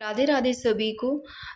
राधे राधे सभी को।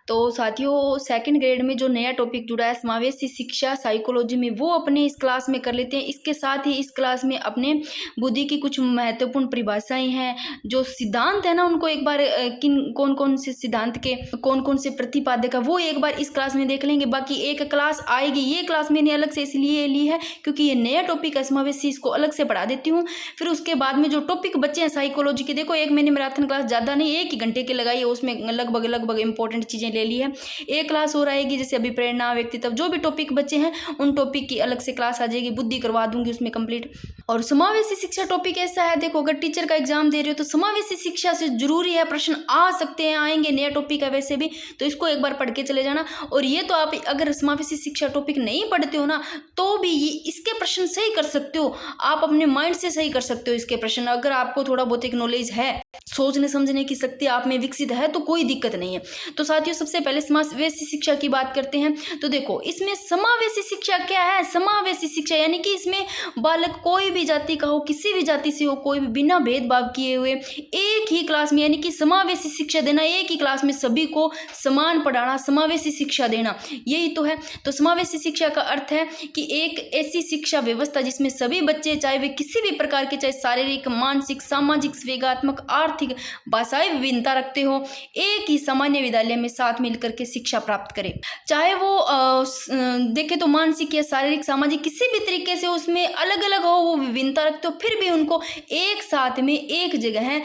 तो साथियों, सेकंड ग्रेड में जो नया टॉपिक जुड़ा है समावेशी शिक्षा साइकोलॉजी में, वो अपने इस क्लास में कर लेते हैं। इसके साथ ही इस क्लास में अपने बुद्धि की कुछ महत्वपूर्ण परिभाषाएं हैं, जो सिद्धांत है ना, उनको एक बार किन कौन कौन से सिद्धांत के कौन कौन से प्रतिपादक है वो एक बार इस क्लास में देख लेंगे। बाकी एक क्लास आएगी, ये क्लास मैंने अलग से इसलिए ली है क्योंकि ये नया टॉपिक है समावेशी, इसको अलग से पढ़ा देती हूँ। फिर उसके बाद में जो टॉपिक बचे हैं साइकोलॉजी के, देखो एक मैंने मैराथन क्लास ज़्यादा नहीं, 1 ही घंटे की लगाई है, उसमें लगभग इंपॉर्टेंट चीज़ें ले ली है। एक क्लास और आएगी, जैसे अभी प्रेरणा, व्यक्तित्व, जो भी टॉपिक बचे हैं उन टॉपिक की अलग से क्लास आ जाएगी, बुद्धि करवा दूंगी उसमें कंप्लीट। और समावेशी शिक्षा टॉपिक ऐसा है, देखो अगर टीचर का एग्जाम दे रहे हो तो समावेशी शिक्षा से जरूरी है, प्रश्न आ सकते हैं, आएंगे, नया टॉपिक है वैसे भी, तो इसको एक बार पढ़ के चले जाना। और ये तो आप अगर समावेशी शिक्षा टॉपिक नहीं पढ़ते हो ना, तो भी ये इसके प्रश्न सही कर सकते हो, आप अपने माइंड से सही कर सकते हो इसके प्रश्न। अगर आपको थोड़ा बहुत एक नॉलेज है, सोचने समझने की शक्ति आप में विकसित है, तो कोई दिक्कत नहीं है। तो साथियों, सबसे पहले समावेशी शिक्षा की बात करते हैं। तो देखो इसमें समावेशी शिक्षा क्या है। समावेशी शिक्षा यानी कि इसमें बालक कोई भी जाति का हो, किसी भी जाति से हो, कोई भी बिना भेदभाव किए हुए एक ही क्लास में, यानी कि समावेशी शिक्षा देना, एक ही क्लास में सभी को समान पढ़ाना, समावेशी शिक्षा देना, यही तो है। तो समावेशी शिक्षा का अर्थ है कि एक ऐसी शिक्षा व्यवस्था जिसमें सभी बच्चे, चाहे वे किसी भी प्रकार के, चाहे शारीरिक, मानसिक, सामाजिक, संवेगात्मक, आर्थिक, भाषाई विभिन्नता रखते हो, एक ही सामान्य विद्यालय में साथ मिलकर के शिक्षा प्राप्त करें। चाहे वो देखे तो मानसिक या शारीरिक, सामाजिक, किसी भी तरीके से उसमें अलग अलग हो, वो विभिन्नता रखते हो, फिर भी उनको एक साथ में एक जगह है,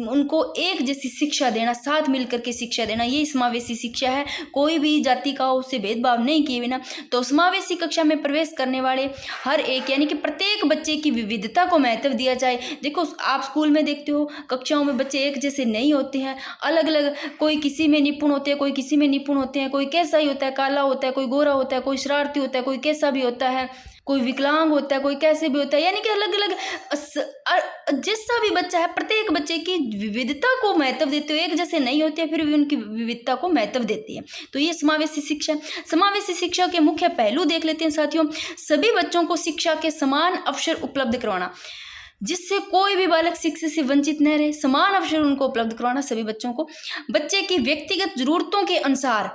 उनको एक जैसी शिक्षा देना, साथ मिलकर के शिक्षा देना, ये समावेशी शिक्षा है। कोई भी जाति का हो, उससे भेदभाव नहीं किए बिना। तो समावेशी कक्षा में प्रवेश करने वाले हर एक, यानी कि प्रत्येक बच्चे की विविधता को महत्व दिया जाए। देखो आप स्कूल में देखते हो, कक्षाओं में बच्चे एक जैसे नहीं होते हैं, अलग अलग, कोई किसी में निपुण होते हैं, कोई किसी में निपुण होते हैं, कोई कैसा ही होता है, काला होता है, कोई गोरा होता है, कोई शरारती होता है, कोई कैसा भी होता है, कोई विकलांग होता है, कोई कैसे भी होता है, यानी कि अलग अलग जैसा भी बच्चा है, प्रत्येक बच्चे की विविधता को महत्व देते हो, एक जैसे नहीं होते हैं, फिर भी उनकी विविधता को महत्व देती है। तो ये समावेशी शिक्षा। समावेशी शिक्षा के मुख्य पहलू देख लेते हैं साथियों। सभी बच्चों को शिक्षा के समान अवसर उपलब्ध करवाना, जिससे कोई भी बालक शिक्षा से वंचित न रहे, समान अवसर उनको उपलब्ध करवाना सभी बच्चों को। बच्चे की व्यक्तिगत जरूरतों के अनुसार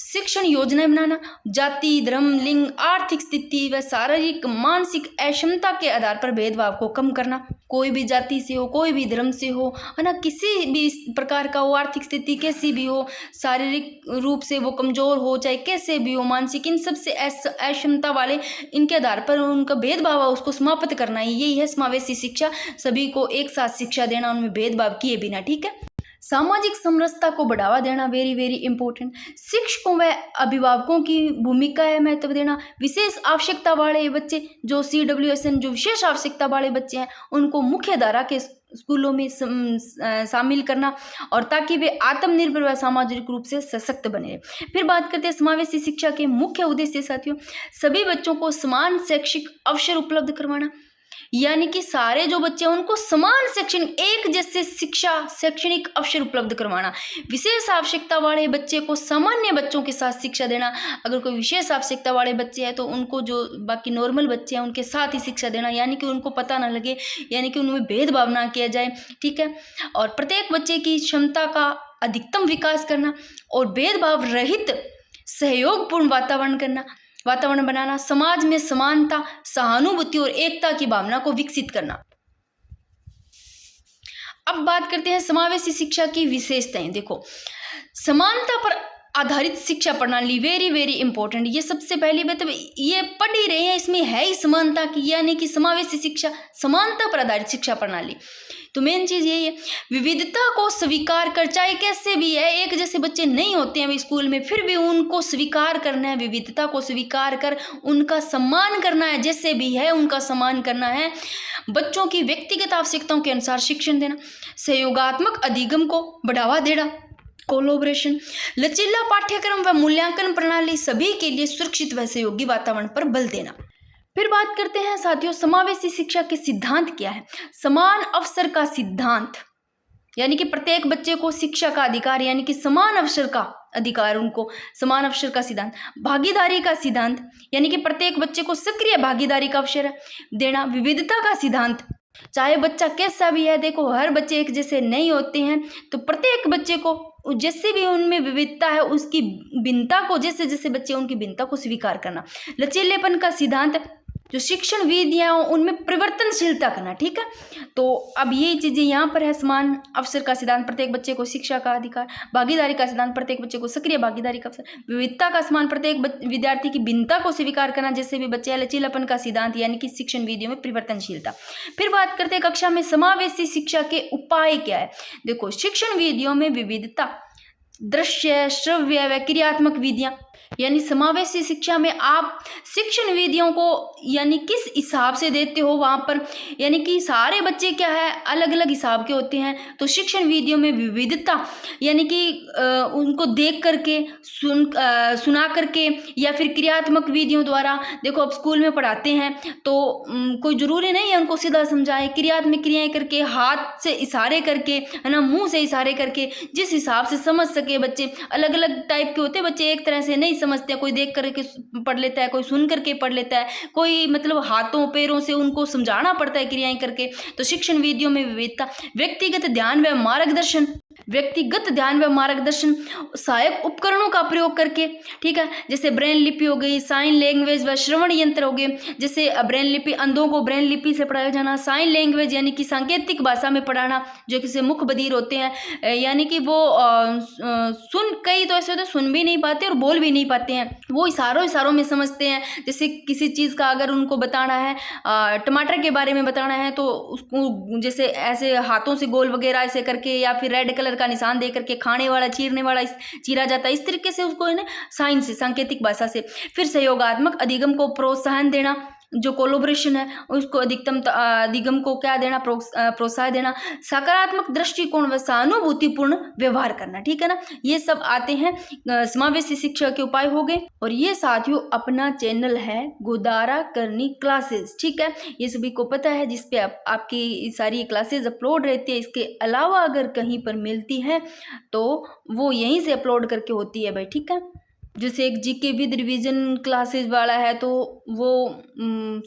शिक्षण योजनाएं बनाना, जाति, धर्म, लिंग, आर्थिक स्थिति व शारीरिक मानसिक अक्षमता के आधार पर भेदभाव को कम करना। कोई भी जाति से हो, कोई भी धर्म से हो, है ना, किसी भी प्रकार का हो, आर्थिक स्थिति कैसी भी हो, शारीरिक रूप से वो कमजोर हो, चाहे कैसे भी हो, मानसिक, इन सब से अक्षमता वाले, इनके आधार पर उनका भेदभाव है उसको समाप्त करना ही, यही है समावेशी शिक्षा। सभी को एक साथ शिक्षा देना, उनमें भेदभाव किए बिना, ठीक है। सामाजिक समरसता को बढ़ावा देना, वेरी वेरी इंपॉर्टेंट। शिक्षकों व अभिभावकों की भूमिका है महत्व देना। विशेष आवश्यकता वाले बच्चे, जो CWSN, जो विशेष आवश्यकता वाले बच्चे हैं, उनको मुख्य धारा के स्कूलों में शामिल करना, और ताकि वे आत्मनिर्भर व सामाजिक रूप से सशक्त बने। फिर बात करते हैं समावेशी शिक्षा के मुख्य उद्देश्य साथियों। सभी बच्चों को समान शैक्षिक अवसर उपलब्ध करवाना, यानी कि सारे जो बच्चे हैं उनको समान शैक्षणिक, एक जैसे शिक्षा, शैक्षणिक अवसर उपलब्ध करवाना। विशेष आवश्यकता वाले बच्चे को सामान्य बच्चों के साथ शिक्षा देना। अगर कोई विशेष आवश्यकता वाले बच्चे हैं तो उनको, जो बाकी नॉर्मल बच्चे हैं, उनके साथ ही शिक्षा देना, यानी कि उनको पता ना लगे, यानी कि उनमें भेदभाव ना किया जाए, ठीक है। और प्रत्येक बच्चे की क्षमता का अधिकतम विकास करना, और भेदभाव रहित सहयोगपूर्ण वातावरण बनाना, समाज में समानता, सहानुभूति और एकता की भावना को विकसित करना। अब बात करते हैं समावेशी शिक्षा की विशेषताएं। देखो, समानता पर आधारित शिक्षा प्रणाली, वेरी वेरी इंपॉर्टेंट। ये सबसे पहली बात, ये पढ़ ही रहे हैं, इसमें है ही समानता की, यानी कि समावेशी शिक्षा, समानता पर आधारित शिक्षा प्रणाली। तो मेन चीज यही है, विविधता को स्वीकार कर, चाहे कैसे भी है, एक जैसे बच्चे नहीं होते हैं स्कूल में, फिर भी उनको स्वीकार करना है, विविधता को स्वीकार कर उनका सम्मान करना है, जैसे भी है उनका सम्मान करना है। बच्चों की व्यक्तिगत आवश्यकताओं के अनुसार शिक्षण देना, सहयोगात्मक अधिगम को बढ़ावा देना, कोलोब्रेशन, लचीला पाठ्यक्रम व मूल्यांकन प्रणाली, सभी के लिए सुरक्षित व सहयोगी वातावरण पर बल देना। फिर बात करते हैं साथियों, समावेशी शिक्षा के सिद्धांत क्या है। समान अवसर का सिद्धांत, यानी कि प्रत्येक बच्चे को शिक्षा का अधिकार, यानी कि समान अवसर का अधिकार, उनको समान अवसर का सिद्धांत। भागीदारी का सिद्धांत, यानी कि प्रत्येक बच्चे को सक्रिय भागीदारी का अवसर देना। विविधता का सिद्धांत, चाहे बच्चा कैसा भी है, देखो हर बच्चे एक जैसे नहीं होते हैं, तो प्रत्येक बच्चे को जैसे भी उनमें विविधता है उसकी भिन्नता को, जैसे जैसे बच्चे उनकी भिन्नता को स्वीकार करना। लचीलेपन का सिद्धांत, जो शिक्षण विधियां उनमें परिवर्तनशीलता करना। ठीक है, तो अब ये चीजें यहाँ पर है। समान अवसर का सिद्धांत, प्रत्येक बच्चे को शिक्षा का अधिकार। भागीदारी का सिद्धांत, प्रत्येक बच्चे को सक्रिय भागीदारी का अवसर। विविधता का समान, प्रत्येक विद्यार्थी की भिन्नता को स्वीकार करना जैसे भी बच्चे। लचीलापन का सिद्धांत यानी कि शिक्षण विधियों में परिवर्तनशीलता। फिर बात करते हैं कक्षा में समावेशी शिक्षा के उपाय क्या है। देखो, शिक्षण विधियों में विविधता, दृश्य, श्रव्य व क्रियात्मक विधियां, यानी समावेशी शिक्षा में आप शिक्षण विधियों को यानी किस हिसाब से देते हो वहाँ पर, यानी कि सारे बच्चे क्या है अलग अलग हिसाब के होते हैं। तो शिक्षण विधियों में विविधता यानी कि उनको देख करके, सुना करके या फिर क्रियात्मक विधियों द्वारा। देखो, अब स्कूल में पढ़ाते हैं तो कोई ज़रूरी नहीं है उनको सीधा समझाए, क्रियात्मक क्रियाएं करके, हाथ से इशारे करके, है ना, मुँह से इशारे करके, जिस हिसाब से समझ सके बच्चे। अलग अलग टाइप के होते हैं बच्चे, एक तरह से नहीं समझते हैं, कोई देख करके पढ़ लेता है, कोई सुन करके पढ़ लेता है, कोई मतलब हाथों पैरों से उनको समझाना पड़ता है क्रियाएं करके। तो शिक्षण विधियों में विविधता, व्यक्तिगत ध्यान व मार्गदर्शन, व्यक्तिगत ध्यान व मार्गदर्शन सहायक उपकरणों का प्रयोग करके। ठीक है, जैसे ब्रेन लिपि हो गई, साइन लैंग्वेज व श्रवण यंत्र हो गए। जैसे ब्रेन लिपि, अंधों को ब्रेन लिपि से पढ़ाया जाना। साइन लैंग्वेज यानी कि सांकेतिक भाषा में पढ़ाना, जो किसी मुख बधिर होते हैं, यानी कि वो सुन, कई तो ऐसे होते सुन भी नहीं पाते और बोल भी नहीं पाते हैं, वो इशारों में समझते हैं। जैसे किसी चीज़ का अगर उनको बताना है, टमाटर के बारे में बताना है, तो उसको जैसे ऐसे हाथों से गोल वगैरह ऐसे करके, या फिर रेड कलर का निशान दे करके, खाने वाला चीरने वाला चीरा जाता है, इस तरीके से उसको है ना साइन से, सांकेतिक भाषा से। फिर सहयोगात्मक अधिगम को प्रोत्साहन देना, जो कोलोब्रेशन है उसको अधिगम को क्या देना, प्रोत्साहन देना। सकारात्मक दृष्टिकोण व सहानुभूतिपूर्ण व्यवहार करना। ठीक है ना, ये सब आते हैं समावेशी शिक्षा के उपाय हो गए। और ये साथियों अपना चैनल है गोदारा करनी क्लासेस। ठीक है, ये सभी को पता है, जिसपे आपकी सारी क्लासेस अपलोड रहती है। इसके अलावा अगर कहीं पर मिलती है तो वो यहीं से अपलोड करके होती है भाई। ठीक है, जैसे एक जीके विद रिवीजन क्लासेस वाला है तो वो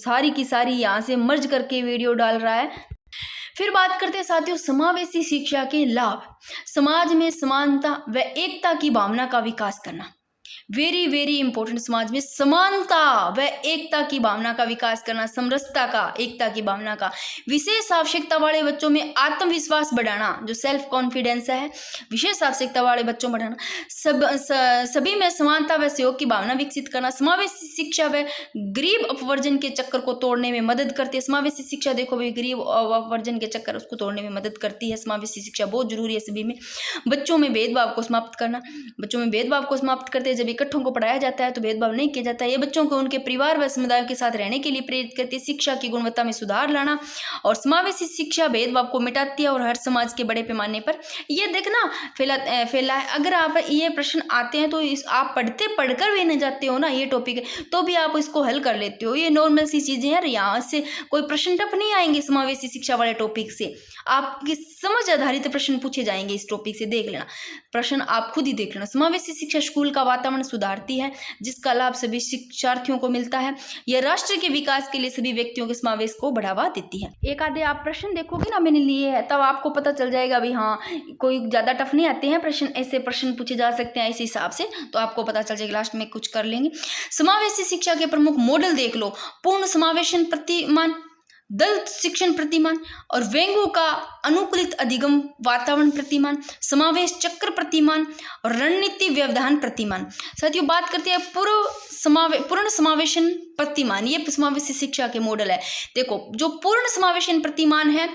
सारी की सारी यहाँ से मर्ज करके वीडियो डाल रहा है। फिर बात करते हैं साथियों समावेशी शिक्षा के लाभ। समाज में समानता व एकता की भावना का विकास करना, वेरी वेरी इंपॉर्टेंट। समाज में समानता व एकता की भावना का विकास करना, समरसता का, एकता की भावना का। विशेष आवश्यकता वाले बच्चों में आत्मविश्वास बढ़ाना, जो सेल्फ कॉन्फिडेंस है, विशेष आवश्यकता वाले बच्चों में बढ़ाना। सभी में समानता व सहयोग की भावना विकसित करना। समावेशी शिक्षा व गरीब अपवर्जन के चक्कर को तोड़ने में मदद करती है। समावेशी शिक्षा देखो भाई, गरीब अपवर्जन के चक्कर उसको तोड़ने में मदद करती है। समावेशी शिक्षा बहुत जरूरी है सभी में। बच्चों में भेदभाव को समाप्त करना, बच्चों में भेदभाव को समाप्त करते हैं। जब इकट्ठों को पढ़ाया जाता है तो भेदभाव नहीं किया जाता है। ये बच्चों को उनके परिवार व समुदाय के साथ रहने के लिए प्रेरित करती है। शिक्षा की गुणवत्ता में सुधार लाना, और समावेशी शिक्षा भेदभाव को मिटाती है और हर समाज के बड़े पैमाने पर ये देखना फैला है। अगर आप ये प्रश्न आते हैं तो आप पढ़कर भी नहीं जाते हो ना ये टॉपिक, तो भी आप इसको हल कर लेते हो। ये नॉर्मल सी चीजें हैं, यहाँ से कोई प्रश्न टफ नहीं आएंगे। समावेशी शिक्षा वाले टॉपिक से आपकी समझ आधारित प्रश्न पूछे जाएंगे। इस टॉपिक से देख लेना, प्रश्न आप खुद ही देख लेना। समावेशी शिक्षा स्कूल का वातावरण सुधारती है, जिसका लाभ सभी शिक्षार्थियों को मिलता है। यह राष्ट्र के विकास के लिए सभी व्यक्तियों के समावेश को बढ़ावा देती है। एक आधे आप प्रश्न देखोगे ना मैंने लिए है, तब आपको पता चल जाएगा भी हाँ कोई ज्यादा टफ नहीं आते हैं प्रश्न, ऐसे प्रश्न पूछे जा सकते हैं इस हिसाब से, तो आपको पता चल जाएगा। लास्ट में कुछ कर लेंगे। समावेशी शिक्षा के प्रमुख मॉडल देख लो। पूर्ण समावेशन प्रतिमान, दल शिक्षण प्रतिमान, और वेंगो का अनुकूलित अधिगम वातावरण प्रतिमान, समावेश चक्र प्रतिमान और रणनीति व्यवधान प्रतिमान। साथियों बात करते हैं पूर्ण समावेशन प्रतिमान। ये समावेशी शिक्षा के मॉडल है। देखो, जो पूर्ण समावेशन प्रतिमान है,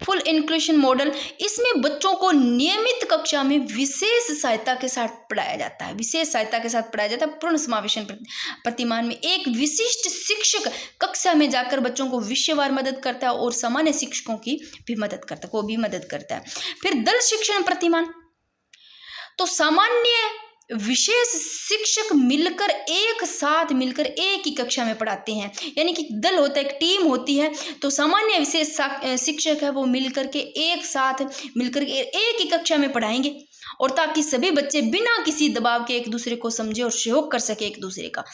फुल इंक्लूजन मॉडल, इसमें बच्चों को नियमित कक्षा में विशेष सहायता के साथ पढ़ाया जाता है। विशेष सहायता के साथ पढ़ाया जाता है। पूर्ण समावेशन प्रतिमान में एक विशिष्ट शिक्षक कक्षा में जाकर बच्चों को विषयवार मदद करता है और सामान्य शिक्षकों की भी मदद करता है। फिर दल शिक्षण प्रतिमान, तो सामान्य विशेष शिक्षक मिलकर एक ही कक्षा में पढ़ाते हैं, यानी कि दल होता है, एक टीम होती है। तो सामान्य विशेष शिक्षक है वो मिलकर के एक ही कक्षा में पढ़ाएंगे, और ताकि सभी बच्चे बिना किसी दबाव के एक दूसरे को समझे और सहयोग कर सके एक दूसरे का।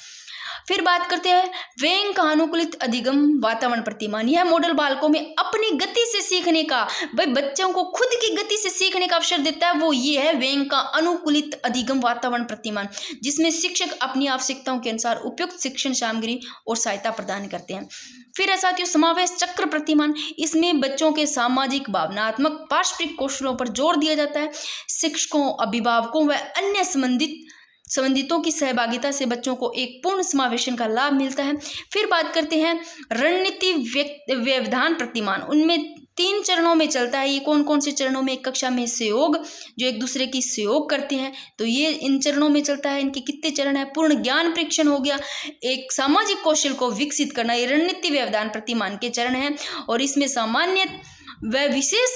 फिर बात करते हैं वेंग का अनुकूलित अधिगम वातावरण प्रतिमान। यह मॉडल बालकों में अपनी गति से सीखने का, भाई बच्चों को खुद की गति से सीखने का अवसर देता है, वो ये है वेंग का अनुकूलित अधिगम वातावरण प्रतिमान, जिसमें शिक्षक अपनी आवश्यकताओं के अनुसार उपयुक्त शिक्षण सामग्री और सहायता प्रदान करते हैं। फिर है साथियों समावेश चक्र प्रतिमान। इसमें बच्चों के सामाजिक, भावनात्मक, पारस्परिक कौशलों पर जोर दिया जाता है। शिक्षकों, अभिभावकों व अन्य संबंधितों की सहभागिता से बच्चों को एक पूर्ण समावेशन का लाभ मिलता है। फिर बात करते हैं रणनीति व्यवधान प्रतिमान। उनमें 3 चरणों में चलता है। ये कौन कौन से चरणों में? एक कक्षा में सहयोग, जो एक दूसरे की सहयोग करते हैं, तो ये इन चरणों में चलता है। इनके कितने चरण है? पूर्ण ज्ञान परीक्षण हो गया, एक सामाजिक कौशल को विकसित करना, ये रणनीति व्यवधान प्रतिमान के चरण हैं। और इसमें सामान्य व विशेष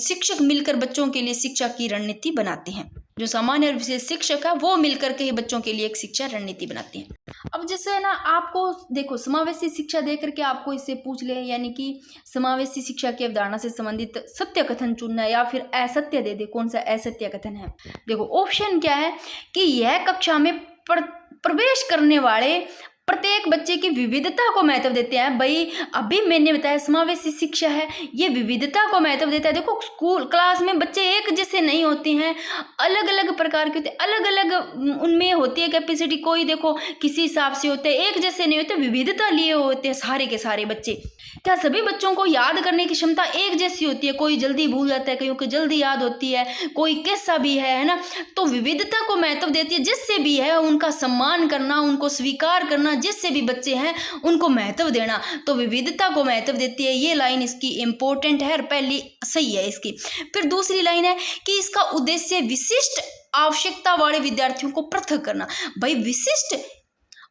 शिक्षक मिलकर बच्चों के लिए शिक्षा की रणनीति बनाते हैं। जो सामान्य और विशेष शिक्षक है वो मिलकर के ही बच्चों के लिए एक शिक्षा रणनीति बनाते हैं। अब जैसे है ना, आपको देखो समावेशी शिक्षा दे करके आपको इससे पूछ ले, यानी कि समावेशी शिक्षा की अवधारणा से संबंधित सत्य कथन चुनना है या फिर असत्य दे दे, कौन सा असत्य कथन है। देखो ऑप्शन क्या है कि यह कक्षा में प्रवेश करने वाले प्रत्येक बच्चे की विविधता को महत्व देते हैं। भाई अभी मैंने बताया समावेशी शिक्षा है, ये विविधता को महत्व देता है। देखो स्कूल क्लास में बच्चे एक जैसे नहीं होते हैं, अलग अलग प्रकार के होते हैं, अलग अलग उनमें होती है कैपेसिटी। कोई देखो किसी हिसाब से होते हैं, एक जैसे नहीं होते, विविधता लिए होते हैं सारे के सारे बच्चे। क्या सभी बच्चों को याद करने की क्षमता एक जैसी होती है? कोई जल्दी भूल जाता है, कईयों को जल्दी याद होती है, कोई कैसा भी है ना। तो विविधता को महत्व देती है, जिससे भी है उनका सम्मान करना, उनको स्वीकार करना, जिससे भी बच्चे हैं उनको महत्व देना, तो विविधता को महत्व देती है। ये लाइन इसकी इंपॉर्टेंट है और पहली सही है इसकी। फिर दूसरी लाइन है कि इसका उद्देश्य विशिष्ट आवश्यकता वाले विद्यार्थियों को पृथक करना। भाई विशिष्ट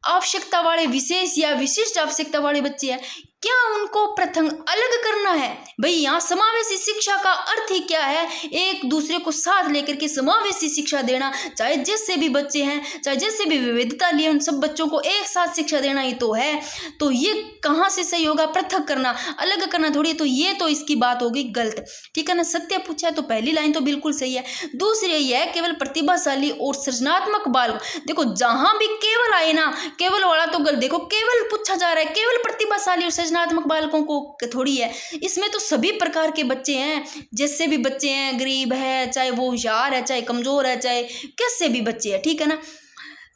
आवश्यकता वाले, विशेष या विशिष्ट आवश्यकता वाले बच्चे हैं, क्या उनको प्रथम अलग करना है? भाई यहाँ समावेशी शिक्षा का अर्थ ही क्या है? एक दूसरे को साथ लेकर के समावेशी शिक्षा देना, चाहे जिससे भी बच्चे हैं, चाहे जिससे भी विविधता लिए, उन सब बच्चों को एक साथ शिक्षा देना ही तो है। तो ये कहाँ से सही होगा? पृथक करना, अलग करना थोड़ी। तो ये तो इसकी बात होगी गलत, ठीक है ना। सत्य पूछा है तो पहली लाइन तो बिल्कुल सही है। दूसरी यह है केवल प्रतिभाशाली और सृजनात्मक बालक। देखो जहां भी केवल आए ना, केवल वाला तो गलत। देखो केवल पूछा जा रहा है, केवल प्रतिभाशाली और सृजनात्मक बालकों को थोड़ी है, इसमें तो सभी प्रकार के बच्चे हैं, जैसे भी बच्चे हैं, गरीब है, चाहे वो होशियार है, चाहे कमजोर है, चाहे कैसे भी बच्चे हैं, ठीक है ना,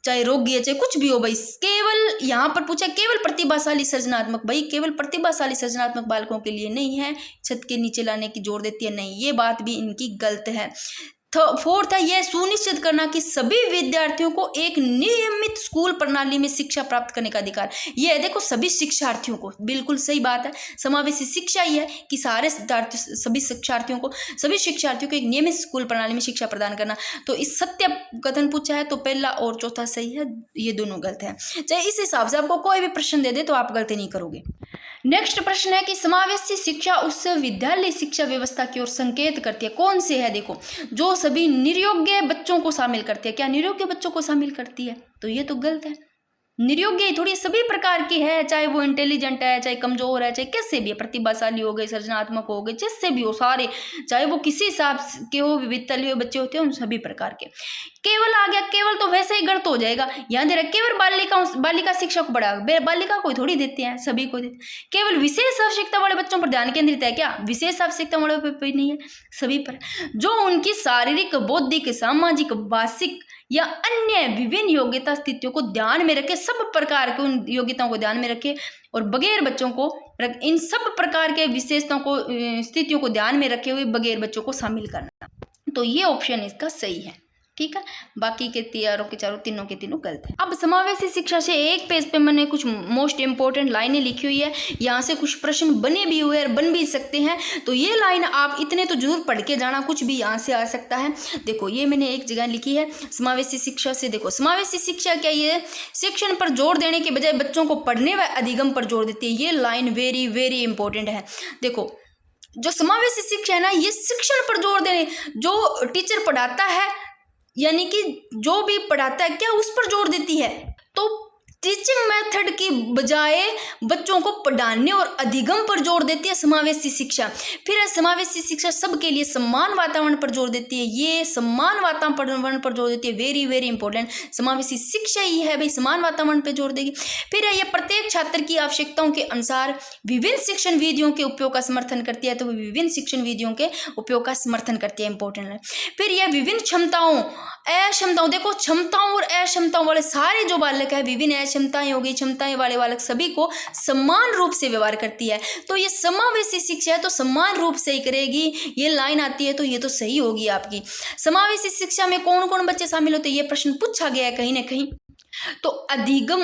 चाहे रोगी है, चाहे कुछ भी हो। भाई केवल यहाँ पर पूछा केवल प्रतिभाशाली सृजनात्मक, भाई केवल प्रतिभाशाली सृजनात्मक बालकों के लिए नहीं है, छत के नीचे लाने की जोर देती है, नहीं, ये बात भी इनकी गलत है। फोर्थ है यह सुनिश्चित करना कि सभी विद्यार्थियों को एक नियमित स्कूल प्रणाली में शिक्षा प्राप्त करने का अधिकार। ये है देखो सभी शिक्षार्थियों को, बिल्कुल सही बात है। समावेशी शिक्षा ये है कि सभी शिक्षार्थियों को एक नियमित स्कूल प्रणाली में शिक्षा प्रदान करना। तो इस सत्य कथन पूछा है तो पहला और चौथा सही है, ये दोनों गलत है। चाहे इस हिसाब से आपको कोई भी प्रश्न दे दे तो आप गलती नहीं करोगे। नेक्स्ट प्रश्न है कि समावेशी शिक्षा उस विद्यालय शिक्षा व्यवस्था की ओर संकेत करती है। कौन से है? देखो जो सभी निरयोग्य बच्चों को शामिल करती है। क्या निरयोग्य बच्चों को शामिल करती है? तो ये तो गलत है। निरयोग्य थोड़ी सभी प्रकार की है, चाहे वो इंटेलिजेंट है, चाहे कमजोर है, चाहे कैसे भी है, प्रतिभाशाली हो गए, सृजनात्मक हो गए, जिससे भी हो, सारे चाहे वो किसी हिसाब के हो, विविधता लिए बच्चे होते हैं, उन सभी प्रकार के। केवल आ गया, केवल तो वैसे ही गलत हो जाएगा। यहाँ दे रहा केवल बालिका शिक्षा को बढ़ा, बालिका को थोड़ी देते हैं, सभी को देते। केवल विशेष आवश्यकता वाले बच्चों पर ध्यान केंद्रित है। क्या विशेष आवश्यकता वाले पर नहीं है? सभी पर, जो उनकी शारीरिक, बौद्धिक, सामाजिक, भाषिक या अन्य विभिन्न योग्यता स्थितियों को ध्यान में रखे, सब प्रकार के उन योग्यताओं को ध्यान में रखे और बगैर बच्चों को इन सब प्रकार के विशेषताओं को, स्थितियों को ध्यान में रखे हुए बगैर बच्चों को शामिल करना। तो ये ऑप्शन इसका सही है, ठीक है। बाकी के तीनों के तीनों गलत है। अब समावेशी शिक्षा से एक पेज पे मैंने कुछ मोस्ट इंपोर्टेंट लाइनें लिखी हुई है, यहाँ से कुछ प्रश्न बने भी हुए और बन भी सकते हैं। तो ये लाइन आप इतने तो जरूर पढ़ के जाना, कुछ भी यहाँ से आ सकता है। देखो ये मैंने एक जगह लिखी है समावेशी शिक्षा से। देखो समावेशी शिक्षा क्या, ये शिक्षण पर जोर देने के बजाय बच्चों को पढ़ने व अधिगम पर जोर देती है। ये लाइन वेरी वेरी इंपॉर्टेंट है। देखो जो समावेशी शिक्षा है ना, ये शिक्षण पर जोर देने, जो टीचर पढ़ाता है यानी कि जो भी पढ़ाता है क्या उस पर जोर देती है। तो टीचिंग मेथड की बजाय बच्चों को पढ़ाने और अधिगम पर जोर देती है समावेशी शिक्षा। फिर है समावेशी शिक्षा सबके लिए समान वातावरण पर जोर देती है। ये समान वातावरण पर जोर देती है, वेरी वेरी इंपॉर्टेंट। समावेशी शिक्षा ही है भाई, समान वातावरण पर जोर देगी। फिर है ये प्रत्येक छात्र की आवश्यकताओं के अनुसार विभिन्न शिक्षण विधियों के उपयोग का समर्थन करती है, तो विभिन्न शिक्षण विधियों के उपयोग का समर्थन करती है, इंपॉर्टेंट है। फिर यह विभिन्न क्षमताओं अक्षमताओं, देखो क्षमताओं और अक्षमताओं वाले सारे जो बालक है, विभिन्न अक्षमताएं होगी, क्षमताएं वाले बालक सभी को समान रूप से व्यवहार करती है। तो ये समावेशी शिक्षा है, तो समान रूप से ही करेगी। ये लाइन आती है तो ये तो सही होगी आपकी। समावेशी शिक्षा में कौन कौन बच्चे शामिल होते हैं, ये प्रश्न पूछा गया है कहीं ना कहीं। तो अधिगम,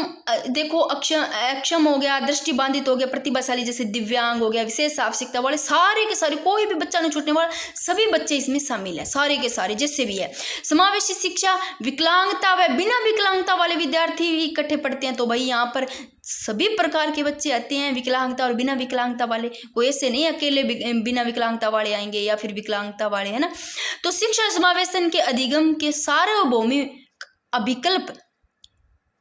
देखो अक्षम हो गया, दृष्टिबाधित हो गया, प्रतिभाशाली जैसे दिव्यांग हो गया, विशेष आवश्यकता वाले, सारे के सारे, कोई भी बच्चा नहीं छूटने वाला, सभी बच्चे इसमें शामिल है, सारे के सारे जैसे भी है। समावेशी शिक्षा विकलांगता व बिना विकलांगता वाले विद्यार्थी भी इकट्ठे पढ़ते हैं, तो भाई यहाँ पर सभी प्रकार के बच्चे आते हैं, विकलांगता और बिना विकलांगता वाले, कोई ऐसे नहीं अकेले बिना विकलांगता वाले आएंगे या फिर विकलांगता वाले, है ना। तो शिक्षा समावेशन के अधिगम के सार्वभौमिक अभिकल्प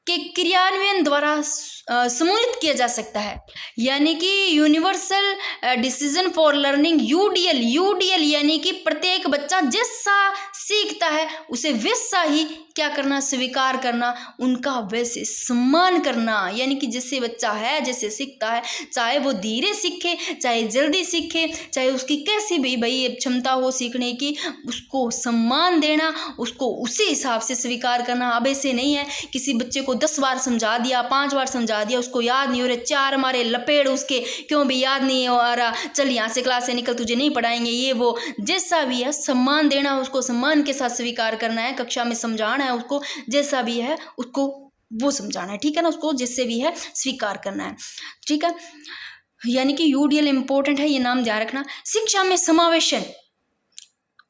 के क्रियान्वयन द्वारा सम्मिलित किया जा सकता है, यानी कि universal decision for learning, UDL यानी कि प्रत्येक बच्चा जैसा सीखता है उसे वैसा ही क्या करना, स्वीकार करना, उनका वैसे सम्मान करना। यानी कि जैसे बच्चा है, जैसे सीखता है, चाहे वो धीरे सीखे, चाहे जल्दी सीखे, चाहे उसकी कैसी भी भाई क्षमता हो सीखने की, उसको सम्मान देना, उसको उसी हिसाब से स्वीकार करना। अब ऐसे नहीं है किसी बच्चे को 10 बार समझा दिया, 5 बार समझा दिया, उसको याद नहीं हो रहा, 4 मारे लपेड़ उसके, क्यों भी याद नहीं हो रहा, चल यहाँ से क्लास से निकल, तुझे नहीं पढ़ाएंगे, ये वो, जैसा भी है सम्मान देना, उसको सम्मान के साथ स्वीकार करना है, कक्षा में समझाना है उसको, जैसा भी है उसको वो समझाना है, ठीक है ना, उसको जैसे भी है स्वीकार करना है, ठीक है। यानी कि यूडीएल इंपॉर्टेंट है, ये नाम ध्यान रखना। शिक्षा में समावेशन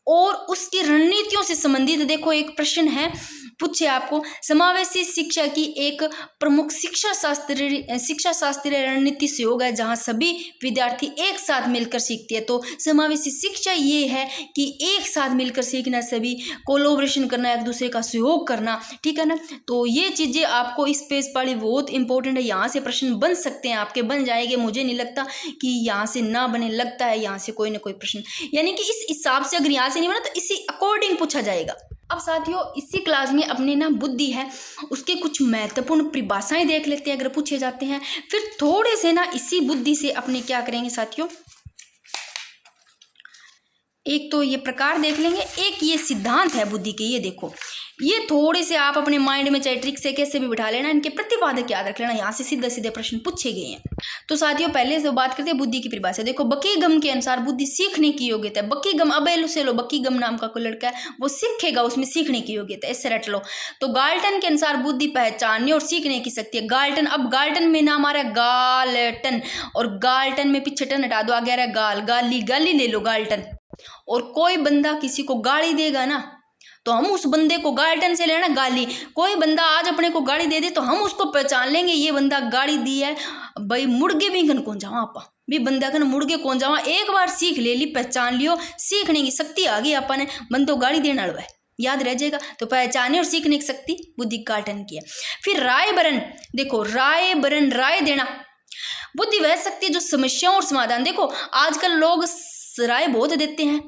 और उसकी रणनीतियों से संबंधित देखो एक प्रश्न है, पूछे आपको, समावेशी शिक्षा की एक प्रमुख शिक्षा शास्त्रीय रणनीति से होगा जहां सभी विद्यार्थी एक साथ मिलकर सीखते हैं। तो समावेशी शिक्षा ये है कि एक साथ मिलकर सीखना, सभी कोलोब्रेशन करना, एक दूसरे का सहयोग करना, ठीक है ना। तो ये चीजें आपको इस पेज पर बहुत इंपॉर्टेंट है, यहाँ से प्रश्न बन सकते हैं, आपके बन जाएंगे, मुझे नहीं लगता कि यहाँ से ना बने, लगता है यहाँ से कोई ना कोई प्रश्न, यानी कि इस हिसाब से अगर यहाँ से नहीं बना तो इसी अकॉर्डिंग पूछा जाएगा। अब साथियों इसी क्लास में अपने ना बुद्धि है उसके कुछ महत्वपूर्ण परिभाषाएं देख लेते हैं अगर पूछे जाते हैं, फिर थोड़े से ना इसी बुद्धि से अपने क्या करेंगे साथियों, एक तो ये प्रकार देख लेंगे, एक ये सिद्धांत है बुद्धि के, ये देखो, ये थोड़े से आप अपने माइंड में चाहे ट्रिक से कैसे भी बिठा लेना, इनके प्रतिपादक याद रख लेना, यहाँ से सीधे सीधे प्रश्न पूछे गए हैं। तो साथियों पहले से बात करते हैं बुद्धि की परिभाषा। देखो बकीगम के अनुसार बुद्धि सीखने की योग्यता है। बकीगम, अब से लो, बकीगम नाम का कोई लड़का है वो सीखेगा, उसमें सीखने की योग्यता, ऐसे रट लो। तो गाल्टन के अनुसार बुद्धि पहचानने और सीखने की शक्ति है। गाल्टन, अब गाल्टन में नाम आ रहा है गाल्टन, और गाल्टन में पीछे टन हटा दो, आगे आ रहा है गाल, गाली, गाली ले लो गाल्टन। और कोई बंदा किसी को गाली देगा ना तो हम उस बंदे को गाल्टन से लेना गाली। कोई बंदा आज अपने को गाली दे दे तो हम उसको पहचान लेंगे ये बंदा गाली दी है भाई, मुड़गे भी घन कौन जावा आपा भी बंदा कन मुड़गे कौन जावा, एक बार सीख ले ली, पहचान लियो, सीखने की शक्ति आ गई अपन ने, बंदो गाली देना है याद रह जाएगा। तो पहचाने और सीखने की शक्ति बुद्धि गाल्टन की है। फिर राय बरन, देखो राय बरन, राय देना, बुद्धि वह शक्ति है जो समस्याओं और समाधान, देखो आजकल लोग राय बहुत देते हैं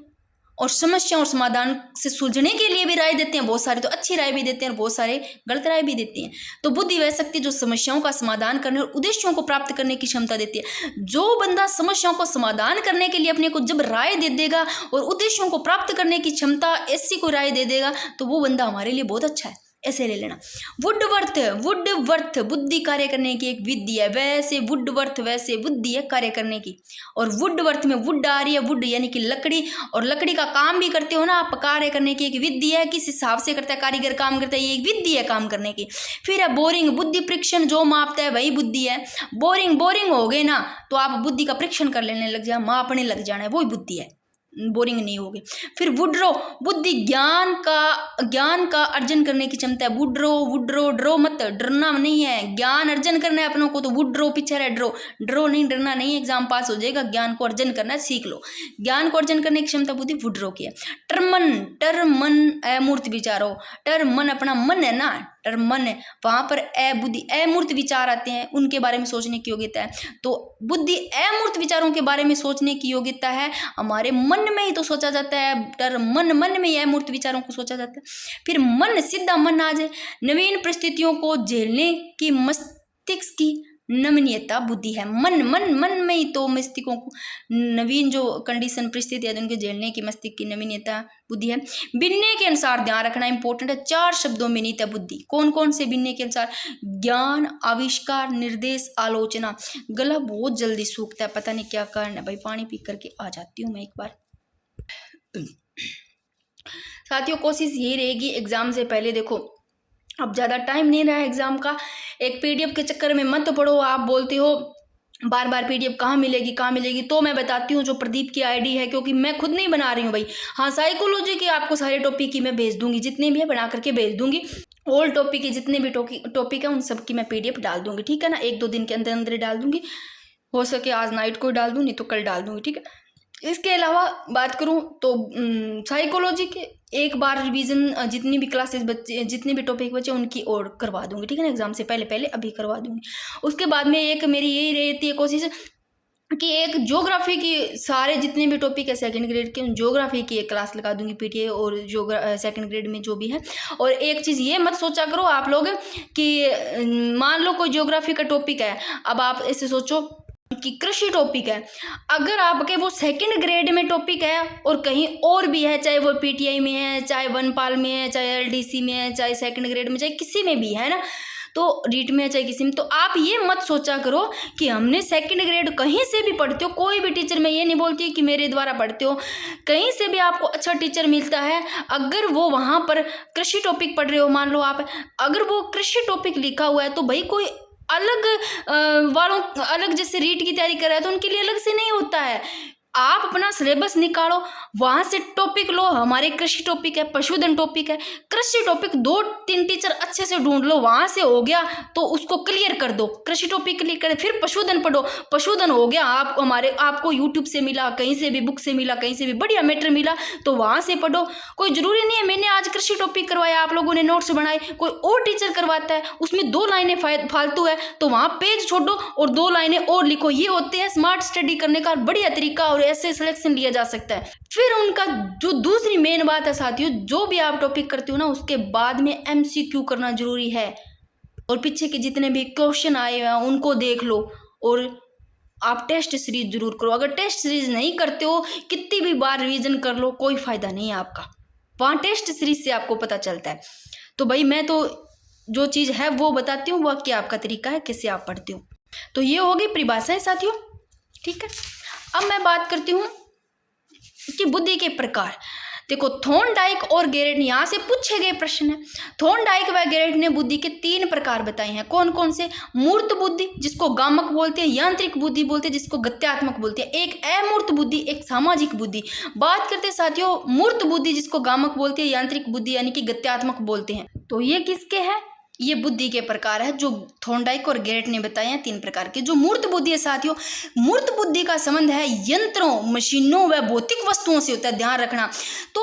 और समस्याओं और समाधान से सुलझने के लिए भी राय देते हैं, बहुत सारे तो अच्छी राय भी देते हैं और बहुत सारे गलत राय भी देते हैं। तो बुद्धि वह शक्ति जो समस्याओं का समाधान करने और उद्देश्यों को प्राप्त करने की क्षमता देती है। जो बंदा समस्याओं को समाधान करने के लिए अपने को जब राय दे देगा और उद्देश्यों को प्राप्त करने की क्षमता ऐसी को राय दे देगा तो वो बंदा हमारे लिए बहुत अच्छा है, ऐसे ले लेना। वुडवर्थ बुद्धि कार्य करने की एक विधि है, वैसे वुडवर्थ वैसे बुद्धि है कार्य करने की। और वुडवर्थ में वुड आ रही है, वुड यानी कि लकड़ी, और लकड़ी का काम भी करते हो ना आप, कार्य करने की एक विधि है, किस हिसाब से करता है कारीगर काम करता है, ये एक विधि है काम करने की। फिर है बोरिंग, बुद्धि परीक्षण, जो मापता है वही बुद्धि है। बोरिंग हो गए ना तो आप बुद्धि का परीक्षण कर लेने लग जाए, मापने लग जाना है, वही बुद्धि है, बोरिंग नहीं होगी। फिर वुड्रो, बुद्धि ज्ञान का अर्जन करने की क्षमता है। वुड्रो ड्रो मत, डरना नहीं है, ज्ञान अर्जन करना है अपनों को, तो वुड्रो पीछे है, ड्रो नहीं, डरना नहीं, एग्जाम पास हो जाएगा, ज्ञान को अर्जन करना है, सीख लो। ज्ञान को अर्जन करने की क्षमता बुद्धि वुड्रो की है। टर्मन अमूर्त विचारो, टर्मन अपना मन है ना, और मन, वहाँ पर बुद्धि अमूर्त विचार आते हैं, उनके बारे में सोचने की योग्यता है। तो बुद्धि अमूर्त विचारों के बारे में सोचने की योग्यता है, हमारे मन में ही तो सोचा जाता है, डर मन में ही अमूर्त विचारों को सोचा जाता है। फिर मन, सीधा मन आ जाए, नवीन परिस्थितियों को झेलने की मस्तिष्क की नमनीयता बुद्धि है। मन में ही तो मस्तिष्कों को नवीन जो कंडीशन परिस्थिति है उनके झेलने की मस्तिष्क की नवीनता बुद्धि है। बिन्ने के अनुसार ध्यान रखना इंपॉर्टेंट है, 4 शब्दों में निहित है बुद्धि। कौन कौन से बिन्ने के अनुसार? ज्ञान, आविष्कार, निर्देश, आलोचना। गला बहुत जल्दी सूखता है, पता नहीं क्या कारण है भाई, पानी पी करके आ जाती हूँ मैं एक बार। साथियों कोशिश यही रहेगी एग्जाम से पहले, देखो अब ज़्यादा टाइम नहीं रहा है एग्जाम का, एक पीडीएफ के चक्कर में मत पढ़ो। आप बोलते हो बार बार पीडीएफ कहाँ मिलेगी, तो मैं बताती हूँ जो प्रदीप की आईडी है, क्योंकि मैं खुद नहीं बना रही हूँ भाई। हाँ, साइकोलॉजी की आपको सारे टॉपिक की मैं भेज दूंगी, जितने भी है बना करके भेज दूंगी। ऑल टॉपिक की जितने भी टॉपिक है उन सब की मैं पीडीएफ डाल दूंगी, ठीक है ना, 1-2 दिन के अंदर अंदर डाल दूंगी। हो सके आज नाइट को डाल दूँ, नहीं तो कल डाल दूंगी, ठीक है। इसके अलावा बात करूं तो साइकोलॉजी के एक बार रिवीजन जितनी भी क्लासेस बच्चे, जितने भी टॉपिक बचे उनकी और करवा दूंगी, ठीक है ना, एग्जाम से पहले अभी करवा दूंगी। उसके बाद में एक मेरी यही रहती है कोशिश कि एक ज्योग्राफी की सारे जितने भी टॉपिक है सेकंड ग्रेड के, ज्योग्राफी की एक क्लास लगा दूंगी पीटीए और सेकंड ग्रेड में जो भी है। और एक चीज़ ये मत सोचा करो आप लोग कि मान लो कोई ज्योग्राफी का टॉपिक है, अब आप ऐसे सोचो कि कृषि टॉपिक है, अगर आपके वो सेकंड ग्रेड में टॉपिक है और कहीं और भी है, चाहे वो पीटीआई में है, चाहे वनपाल में है, चाहे एलडीसी में है, चाहे सेकंड ग्रेड में, चाहे किसी में भी है ना, तो रीट में है चाहे किसी में, तो आप ये मत सोचा करो कि हमने सेकंड ग्रेड कहीं से भी पढ़ते हो, कोई भी टीचर, मैं ये नहीं बोलती कि मेरे द्वारा पढ़ते हो, कहीं से भी आपको अच्छा टीचर मिलता है, अगर वो वहाँ पर कृषि टॉपिक पढ़ रहे हो, मान लो आप, अगर वो कृषि टॉपिक लिखा हुआ है तो भाई कोई अलग वालों अलग जैसे रीट की तैयारी कर रहा है तो उनके लिए अलग से नहीं होता है। आप अपना सिलेबस निकालो, वहाँ से टॉपिक लो, हमारे कृषि टॉपिक है, पशुधन टॉपिक है, कृषि टॉपिक 2-3 टीचर अच्छे से ढूंढ लो, वहाँ से हो गया तो उसको क्लियर कर दो, कृषि टॉपिक क्लियर कर, फिर पशुधन पढ़ो, पशुधन हो गया, आपको यूट्यूब से मिला, कहीं से भी बुक से मिला, कहीं से भी बढ़िया मैटर मिला तो वहाँ से पढ़ो। कोई जरूरी नहीं है मैंने आज कृषि टॉपिक करवाया, आप लोगों ने नोट्स बनाए, कोई और टीचर करवाता है उसमें 2 लाइनें फालतू है तो वहाँ पेज छोड़ो और 2 लाइनें और लिखो। ये होते हैं स्मार्ट स्टडी करने का बढ़िया तरीका और ऐसे सिलेक्शन लिया जा सकता है। फिर उनका जो दूसरी मेन बात है साथियों, जो भी आप टॉपिक करते हो ना उसके बाद में एमसीक्यू करना जरूरी है, और पीछे के जितने भी क्वेश्चन आए हैं उनको देख लो, और आप टेस्ट सीरीज जरूर करो। अगर टेस्ट सीरीज नहीं करते हो, कितनी भी बार रिवीजन कर लो, कोई फायदा नहीं है आपका, वहाँ टेस्ट सीरीज से आपको पता चलता है। तो भाई मैं तो जो चीज़ है वो बताती हूँ, वह क्या आपका तरीका है, कैसे आप पढ़ते हो। तो ये हो गई परिभाषाएं साथियों, ठीक है। अब मैं बात करती हूँ कि बुद्धि के प्रकार। देखो थॉर्नडाइक और गैरेट, यहाँ से पूछे गए प्रश्न है। थॉर्नडाइक व गैरेट ने बुद्धि के 3 प्रकार बताए हैं। कौन कौन से? मूर्त बुद्धि जिसको गामक बोलते हैं, यांत्रिक बुद्धि बोलते हैं जिसको गत्यात्मक बोलते हैं, एक अमूर्त बुद्धि, एक सामाजिक बुद्धि। बात करते हैं साथियों मूर्त बुद्धि जिसको गामक बोलते हैं, यांत्रिक बुद्धि यानी कि गत्यात्मक बोलते हैं। तो ये किसके हैं? ये बुद्धि के प्रकार है जो थॉर्नडाइक और गैरेट ने बताए हैं 3 प्रकार के। जो मूर्त बुद्धि है साथियों, मूर्त बुद्धि का संबंध है यंत्रों, मशीनों व भौतिक वस्तुओं से होता है, ध्यान रखना। तो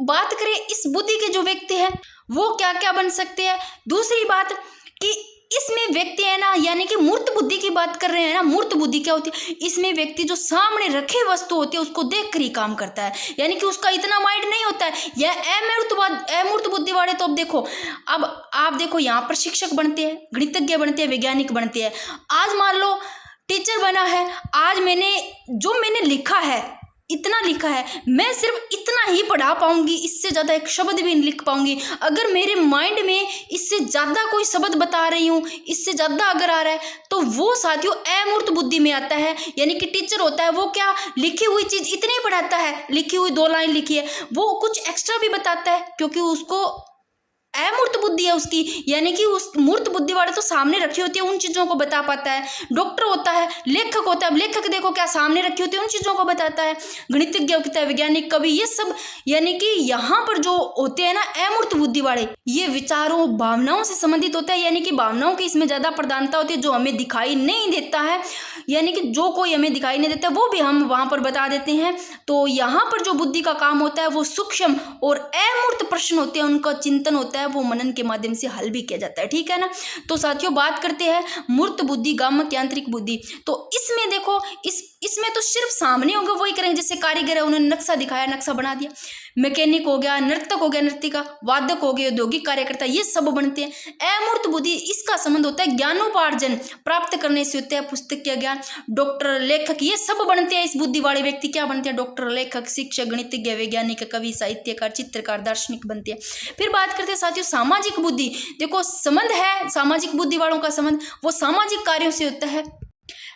बात करें इस बुद्धि के जो व्यक्ति है वो क्या क्या बन सकते हैं। दूसरी बात कि इसमें व्यक्ति है ना, यानी कि मूर्त बुद्धि की बात कर रहे हैं ना, मूर्त बुद्धि क्या होती है? इसमें व्यक्ति जो सामने रखे वस्तु होती है उसको देख कर ही काम करता है, यानी कि उसका इतना माइंड नहीं होता है। यह अमूर्त बुद्धि वाले तो अब देखो, अब आप देखो यहाँ पर शिक्षक बनते हैं, गणितज्ञ बनते हैं, वैज्ञानिक बनते हैं। आज मान लो टीचर बना है, आज मैंने लिखा है, इतना लिखा है, मैं सिर्फ इतना ही पढ़ा पाऊंगी, इससे ज़्यादा एक शब्द भी नहीं लिख पाऊंगी। अगर मेरे माइंड में इससे ज़्यादा कोई शब्द बता रही हूँ, इससे ज़्यादा अगर आ रहा है तो वो साथियों अमूर्त बुद्धि में आता है। यानी कि टीचर होता है वो क्या, लिखी हुई चीज़ इतनी ही पढ़ाता है, लिखी हुई 2 लाइन लिखी है, वो कुछ एक्स्ट्रा भी बताता है क्योंकि उसको अमूर्त बुद्धि है उसकी, यानी कि उस मूर्त बुद्धि वाले तो सामने रखी होती है उन चीज़ों को बता पाता है। डॉक्टर होता है, लेखक होता है, अब लेखक देखो क्या सामने रखी होती है उन चीज़ों को बताता है। गणितज्ञ होता है, वैज्ञानिक, कवि, ये सब यानी कि यहाँ पर जो होते हैं ना अमूर्त बुद्धि वाले, ये विचारों भावनाओं से संबंधित होता है, यानी कि भावनाओं की इसमें ज़्यादा प्रधानता होती है, जो हमें दिखाई नहीं देता है, यानी कि जो कोई हमें दिखाई नहीं देता वो भी हम वहाँ पर बता देते हैं। तो यहाँ पर जो बुद्धि का काम होता है वो सूक्ष्म और अमूर्त प्रश्न होते हैं, उनका चिंतन होता है, वो मनन के माध्यम से हल भी किया जाता है, ठीक है ना। तो साथियों बात करते हैं मूर्त बुद्धि, गामक यांत्रिक बुद्धि। तो इसमें देखो इसमें तो सिर्फ सामने होगा वही करेंगे, जैसे कारीगर है उन्होंने नक्शा दिखाया, नक्शा बना दिया। मैकेनिक हो गया, नर्तक हो गया, नर्तिका, वादक हो गए, औद्योगिक कार्यकर्ता, ये सब बनते हैं। अमूर्त बुद्धि इसका संबंध होता है ज्ञानोपार्जन प्राप्त करने से होता है, पुस्तक का ज्ञान, डॉक्टर, लेखक, ये सब बनते हैं। इस बुद्धि वाले व्यक्ति क्या बनते हैं? डॉक्टर, लेखक, शिक्षक, गणितज्ञ, वैज्ञानिक, कवि, साहित्यकार, चित्रकार, दार्शनिक बनते हैं। फिर बात करते हैं साथियों सामाजिक बुद्धि। देखो संबंध है सामाजिक बुद्धि वालों का संबंध, वो सामाजिक कार्यों से होता है।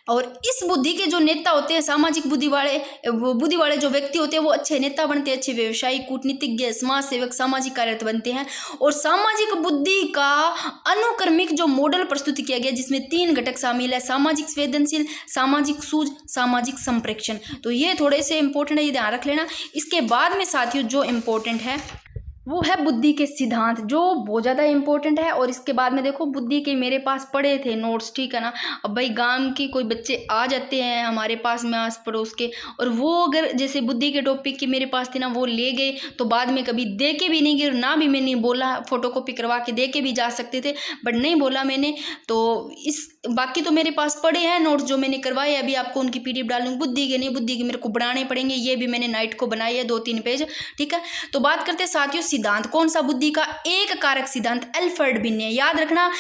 और इस बुद्धि के जो नेता होते हैं, सामाजिक बुद्धि वाले जो व्यक्ति होते हैं, वो अच्छे नेता बनते हैं, अच्छे व्यवसायी, कूटनीतिज्ञ, समाज सेवक, सामाजिक कार्यरत बनते हैं। और सामाजिक बुद्धि का अनुक्रमिक जो मॉडल प्रस्तुत किया गया, जिसमें 3 घटक शामिल है: सामाजिक संवेदनशील, सामाजिक सूझ, सामाजिक संप्रेक्षण। तो ये थोड़े से इंपॉर्टेंट है, ये ध्यान रख लेना। इसके बाद में साथियों जो इम्पोर्टेंट है वो है बुद्धि के सिद्धांत, जो बहुत ज़्यादा इंपॉर्टेंट है। और इसके बाद में देखो बुद्धि के मेरे पास पड़े थे नोट्स, ठीक है ना। अब भाई गांव की कोई बच्चे आ जाते हैं हमारे पास में आस पड़ोस के, और वो अगर जैसे बुद्धि के टॉपिक की मेरे पास थे ना, वो ले गए तो बाद में कभी दे के भी नहीं गए, ना भी मैंने बोला, फोटोकॉपी करवा के दे के भी जा सकते थे, बट नहीं बोला मैंने। तो इस बाकी तो मेरे पास पड़े हैं नोट्स जो मैंने करवाए, अभी आपको उनकी PDF डाल दूँगी। बुद्धि के नहीं, बुद्धि के मेरे को बनाने पड़ेंगे, ये भी मैंने नाइट को बनाई है 2-3 पेज, ठीक है। तो बात करते हैं साथियों सिद्धांत, कौन सा? बुद्धि का एक कारक सिद्धांत एल्फ्रेड बिन्ने। याद रखना,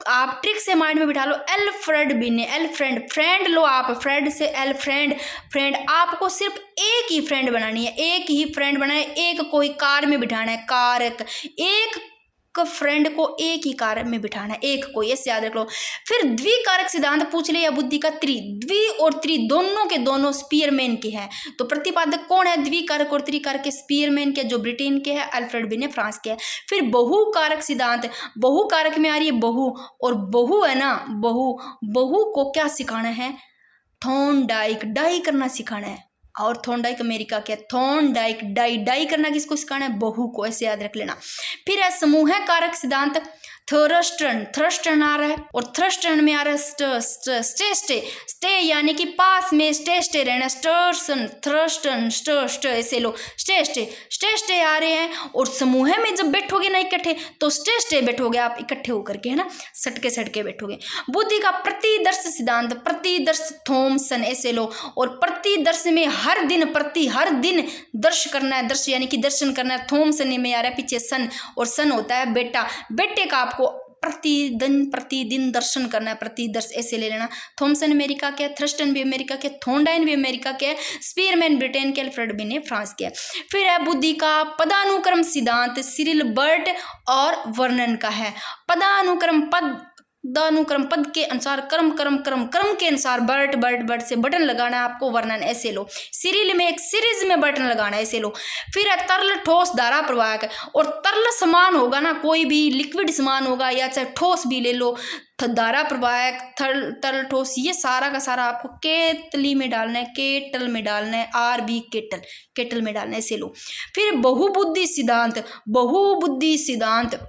आप ट्रिक से माइंड में बिठा लो, एल्फ्रेड बिन्ने, एल्फ्रेड, फ्रेंड लो आप, फ्रेंड से एल फ्रेंड, फ्रेंड, आपको सिर्फ एक ही फ्रेंड बनानी है, एक ही फ्रेंड बनाना है, एक को ही कार में बिठाना है, कारक, एक फ्रेंड को एक ही कारक में बिठाना है, एक को, ऐसे याद रख लो। फिर द्विकारक सिद्धांत पूछ ले, या बुद्धि का द्वि और त्रि दोनों के दोनों स्पीयरमैन के हैं। तो प्रतिपादक कौन है द्विकारक और त्रिकारक के? स्पीयरमैन के, जो ब्रिटेन के है, अल्फ्रेड बिन्ने फ्रांस के है। फिर बहुकारक सिद्धांत, बहुकारक में आ रही है बहु, और बहु है ना, बहु को क्या सिखाना है? थॉर्नडाइक, डाई करना सिखाना है। और थॉर्नडाइक अमेरिका के, थॉर्नडाइक, डाई करना किसको सिखाना है? बहु को, ऐसे याद रख लेना। फिर है समूह कारक सिद्धांत, थ्रस्टर्न आ रहा है, और थ्रस्टर्न में आ रहा है स्टे यानी कि पास में स्टे रहना, स्टर्सन, थ्रस्टर्न, स्टे, ऐसे लो, स्टे आ रहे हैं। और समूह में जब बैठोगे ना इकट्ठे, तो स्टे बैठोगे आप इकट्ठे होकर के, है ना, सटके बैठोगे। बुद्धि का प्रतिदर्श सिद्धांत, प्रतिदर्श थॉमसन, ऐसे लो। और प्रतिदर्श में हर दिन दर्श करना है, दर्श यानी कि दर्शन करना है, थॉमसन में आ रहा है पीछे सन, और सन होता है बेटा, बेटे का आपको प्रतिदिन दर्शन करना है, प्रतिदर्श, ऐसे ले लेना। थॉमसन अमेरिका के, थ्रस्टन भी अमेरिका के, थॉर्नडाइन भी अमेरिका के, स्पीयरमैन ब्रिटेन के, अल्फ्रेड बिन्ने फ्रांस के। फिर है बुद्धि का पदानुक्रम सिद्धांत, सिरिल बर्ट और वर्णन का है। पदानुक्रम, पद के अनुसार क्रम के अनुसार बर्ट से बटन लगाना है आपको, वर्णन, ऐसे लो। सिरिल में एक सीरीज में बटन लगाना है, ऐसे लो। फिर है तरल, ठोस, धारा, प्रवाहक। और तरल समान होगा ना, कोई भी लिक्विड समान होगा, या चाहे ठोस भी ले लो, धारा, प्रवाहक, तरल, ठोस, ये सारा का सारा आपको केतली में डालना है, केटल में डालना है, RB केटल में डालना है, ऐसे लो। फिर बहुबुद्धि सिद्धांत,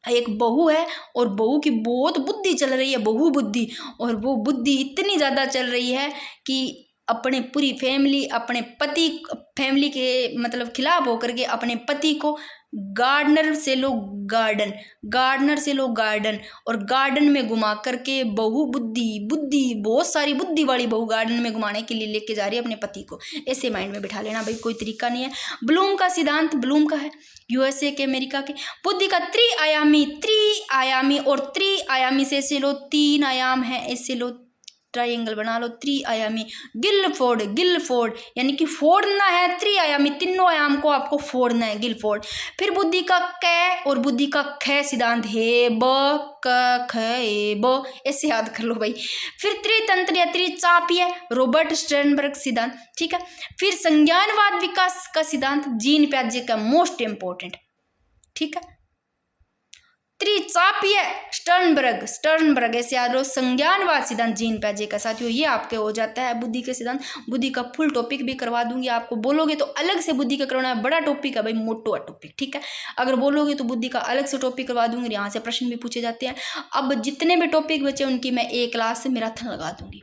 एक बहू है और बहू की बहुत बुद्धि चल रही है, बहु बुद्धि, और वो बुद्धि इतनी ज़्यादा चल रही है कि अपने पूरी फैमिली, अपने पति, फैमिली के मतलब खिलाफ होकर के अपने पति को गार्डनर से लो गार्डन, और गार्डन में घुमा करके बुद्धि बहुत सारी बुद्धि वाली बहू गार्डन में घुमाने के लिए लेके जा रही है अपने पति को, ऐसे माइंड में बिठा लेना भाई, कोई तरीका नहीं है। ब्लूम का सिद्धांत, ब्लूम का है USA के, अमेरिका के। बुद्धि का त्रिआयामी और त्रिआयामी से ऐसे लो, 3 आयाम है, ऐसे लो, ट्रायंगल बना लो, त्रिआयामी। गिलफोर्ड यानी कि फोड़ना है, त्रिआयामी, तीनों आयाम को आपको फोड़ना है, गिलफोर्ड। फिर बुद्धि का कै और बुद्धि का ख सिद्धांत, हे ब क ख ए ब, ऐसे याद कर लो भाई। फिर त्रितंत्र या त्रिचापीय, रॉबर्ट स्टर्नबर्ग सिद्धांत, ठीक है। फिर संज्ञानवाद विकास का सिद्धांत, जीन पियाजे का, मोस्ट इंपॉर्टेंट, ठीक है। त्रिचापीय, स्टर्नबर्ग, ऐसे याद रहो, संज्ञानवाद सिद्धांत, जीन पियाजे का। साथियों ये आपके हो जाता है बुद्धि के सिद्धांत। बुद्धि का फुल टॉपिक भी करवा दूंगी, आपको बोलोगे तो अलग से बुद्धि का करवाना है, बड़ा टॉपिक है भाई, मोटो टॉपिक, ठीक है। अगर बोलोगे तो बुद्धि का अलग से टॉपिक करवा दूंगी, यहाँ से प्रश्न भी पूछे जाते हैं। अब जितने भी टॉपिक बचे उनकी मैं एक क्लास से मैराथन लगा दूंगी।